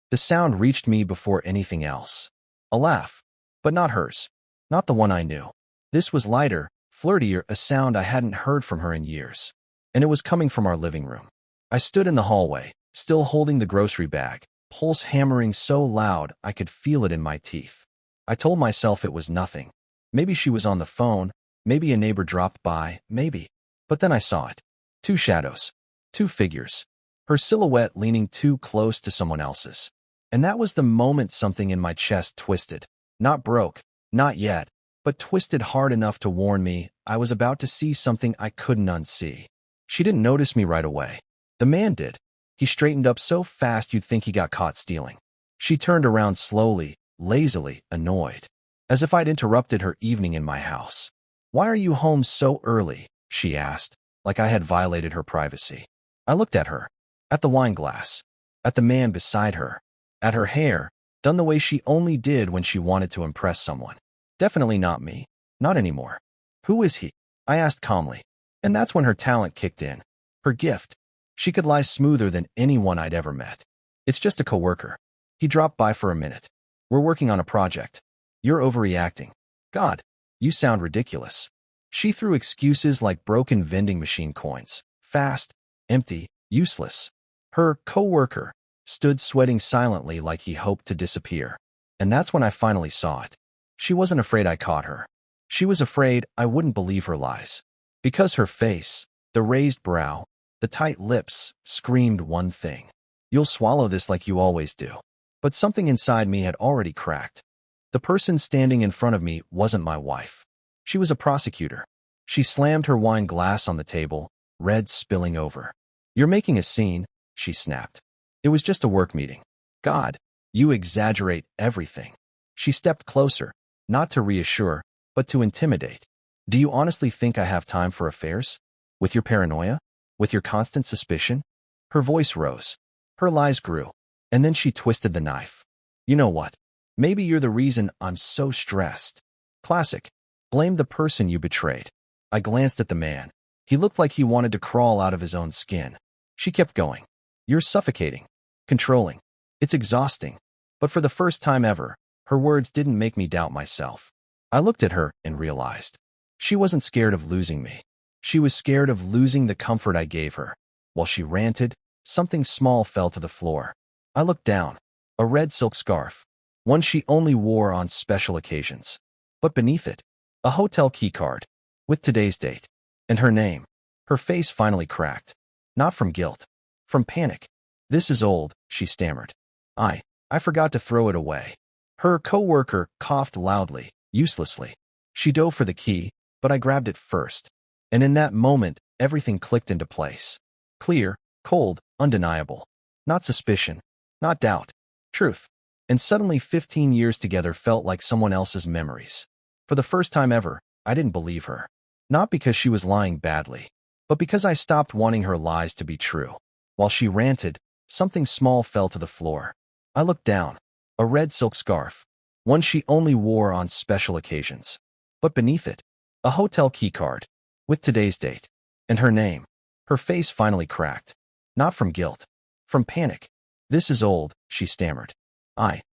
The sound reached me before anything else. A laugh. But not hers. Not the one I knew. This was lighter, flirtier, a sound I hadn't heard from her in years. And it was coming from our living room. I stood in the hallway, still holding the grocery bag, pulse hammering so loud I could feel it in my teeth. I told myself it was nothing. Maybe she was on the phone, maybe a neighbor dropped by, maybe. But then I saw it. Two shadows. Two figures. Her silhouette leaning too close to someone else's. And that was the moment something in my chest twisted. Not broke, not yet, but twisted hard enough to warn me I was about to see something I couldn't unsee. She didn't notice me right away. The man did. He straightened up so fast you'd think he got caught stealing. She turned around slowly, lazily, annoyed. As if I'd interrupted her evening in my house. "Why are you home so early?" she asked, like I had violated her privacy. I looked at her. At the wine glass. At the man beside her. At her hair, done the way she only did when she wanted to impress someone. Definitely not me. Not anymore. "Who is he?" I asked calmly. And that's when her talent kicked in. Her gift. She could lie smoother than anyone I'd ever met. "It's just a coworker. He dropped by for a minute. We're working on a project." "You're overreacting." "God, you sound ridiculous." She threw excuses like broken vending machine coins. Fast, empty, useless. Her coworker stood sweating silently like he hoped to disappear. And that's when I finally saw it. She wasn't afraid I caught her. She was afraid I wouldn't believe her lies. Because her face, the raised brow, the tight lips, screamed one thing. "You'll swallow this like you always do." But something inside me had already cracked. The person standing in front of me wasn't my wife. She was a prosecutor. She slammed her wine glass on the table, red spilling over. "You're making a scene," she snapped. "It was just a work meeting." "God, you exaggerate everything." She stepped closer, not to reassure, but to intimidate. "Do you honestly think I have time for affairs? With your paranoia? With your constant suspicion?" Her voice rose. Her lies grew. And then she twisted the knife. "You know what? Maybe you're the reason I'm so stressed." Classic. Blame the person you betrayed. I glanced at the man. He looked like he wanted to crawl out of his own skin. She kept going. "You're suffocating. Controlling. It's exhausting." But for the first time ever, her words didn't make me doubt myself. I looked at her and realized. She wasn't scared of losing me. She was scared of losing the comfort I gave her. While she ranted, something small fell to the floor. I looked down. A red silk scarf. One she only wore on special occasions. But beneath it, a hotel keycard. With today's date. And her name. Her face finally cracked. Not from guilt. From panic. "This is old," she stammered. I forgot to throw it away." Her coworker coughed loudly, uselessly. She dove for the key, but I grabbed it first. And in that moment, everything clicked into place. Clear, cold, undeniable. Not suspicion. Not doubt. Truth. And suddenly 15 years together felt like someone else's memories. For the first time ever, I didn't believe her. Not because she was lying badly, but because I stopped wanting her lies to be true. While she ranted, something small fell to the floor. I looked down. A red silk scarf. One she only wore on special occasions. But beneath it, a hotel keycard. With today's date. And her name. Her face finally cracked. Not from guilt. From panic. "This is old," she stammered.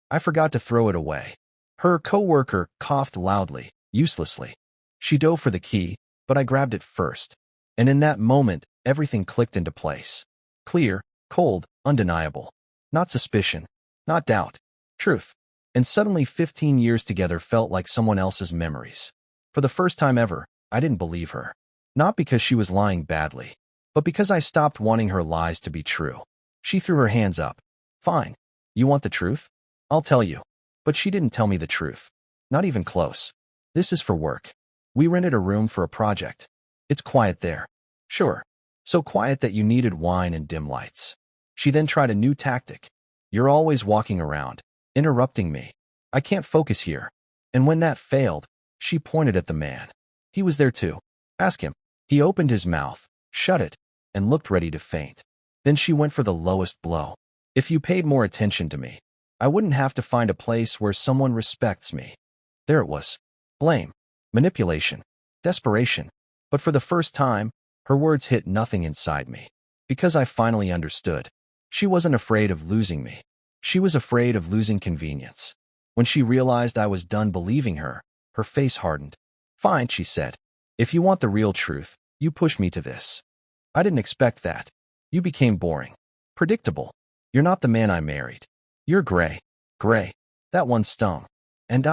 I forgot to throw it away." Her coworker coughed loudly, uselessly. She dove for the key, but I grabbed it first. And in that moment, everything clicked into place. Clear, cold, undeniable. Not suspicion. Not doubt. Truth. And suddenly 15 years together felt like someone else's memories. For the first time ever, I didn't believe her. Not because she was lying badly, but because I stopped wanting her lies to be true. She threw her hands up. "Fine. You want the truth? I'll tell you." But she didn't tell me the truth. Not even close. "This is for work. We rented a room for a project. It's quiet there." "Sure. So quiet that you needed wine and dim lights." She then tried a new tactic. "You're always walking around, interrupting me. I can't focus here." And when that failed, she pointed at the man. He was there too. "Ask him." He opened his mouth, shut it, and looked ready to faint. Then she went for the lowest blow. "If you paid more attention to me, I wouldn't have to find a place where someone respects me." There it was. Blame. Manipulation. Desperation. But for the first time, her words hit nothing inside me. Because I finally understood. She wasn't afraid of losing me. She was afraid of losing convenience. When she realized I was done believing her, her face hardened. Fine, she said. If you want the real truth, you push me to this. I didn't expect that. You became boring. Predictable. You're not the man I married. You're gray. Gray. That one stung. And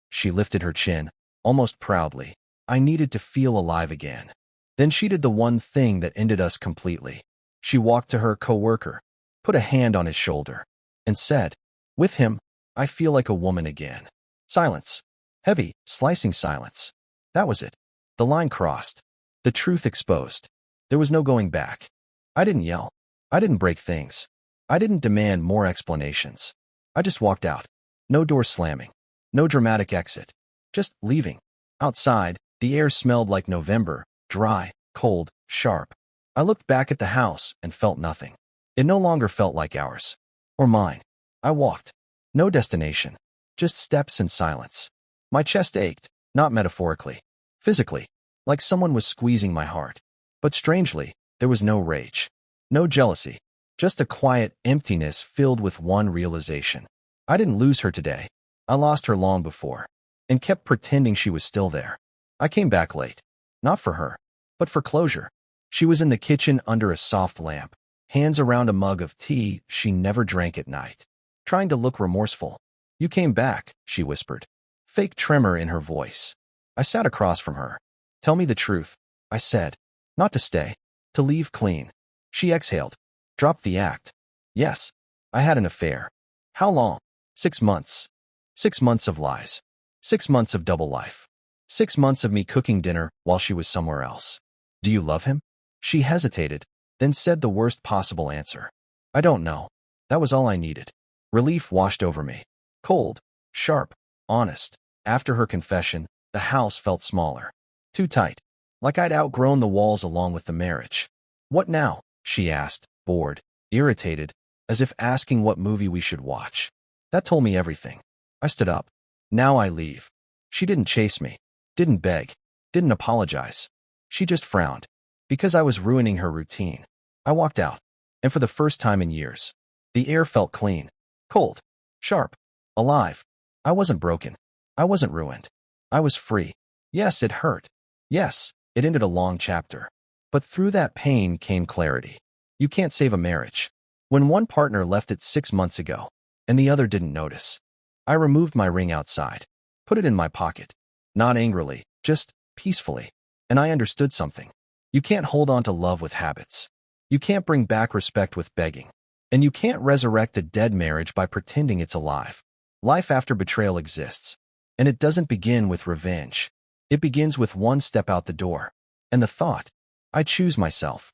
she lifted her chin, almost proudly. I needed to feel alive again. Then she did the one thing that ended us completely. She walked to her coworker, put a hand on his shoulder, and said, "With him, I feel like a woman again." Silence. Heavy, slicing silence. That was it. The line crossed. The truth exposed. There was no going back. I didn't yell. I didn't break things. I didn't demand more explanations. I just walked out. No door slamming. No dramatic exit. Just leaving. Outside, the air smelled like November, dry, cold, sharp. I looked back at the house and felt nothing. It no longer felt like ours. Or mine. I walked. No destination. Just steps and silence. My chest ached, not metaphorically. Physically. Like someone was squeezing my heart. But strangely, there was no rage. No jealousy. Just a quiet emptiness filled with one realization. I didn't lose her today. I lost her long before. And kept pretending she was still there. I came back late. Not for her. But for closure. She was in the kitchen under a soft lamp, hands around a mug of tea she never drank at night. Trying to look remorseful. "You came back," she whispered. Fake tremor in her voice. I sat across from her. "Tell me the truth," I said. "Not to stay. To leave clean." She exhaled. Dropped the act. "Yes. I had an affair." "How long?" 6 months. 6 months of lies. 6 months of double life. 6 months of me cooking dinner while she was somewhere else. "Do you love him?" She hesitated, then said the worst possible answer. "I don't know." That was all I needed. Relief washed over me. Cold, sharp, honest. After her confession, the house felt smaller. Too tight. Like I'd outgrown the walls along with the marriage. "What now?" she asked, bored, irritated, as if asking what movie we should watch. That told me everything. I stood up. "Now I leave." She didn't chase me. Didn't beg. Didn't apologize. She just frowned. Because I was ruining her routine. I walked out. And for the first time in years, the air felt clean. Cold. Sharp. Alive. I wasn't broken. I wasn't ruined. I was free. Yes, it hurt. Yes, it ended a long chapter. But through that pain came clarity. You can't save a marriage. When one partner left it 6 months ago, and the other didn't notice, I removed my ring outside, put it in my pocket. Not angrily, just peacefully. And I understood something. You can't hold on to love with habits. You can't bring back respect with begging. And you can't resurrect a dead marriage by pretending it's alive. Life after betrayal exists. And it doesn't begin with revenge. It begins with one step out the door. And the thought, I choose myself.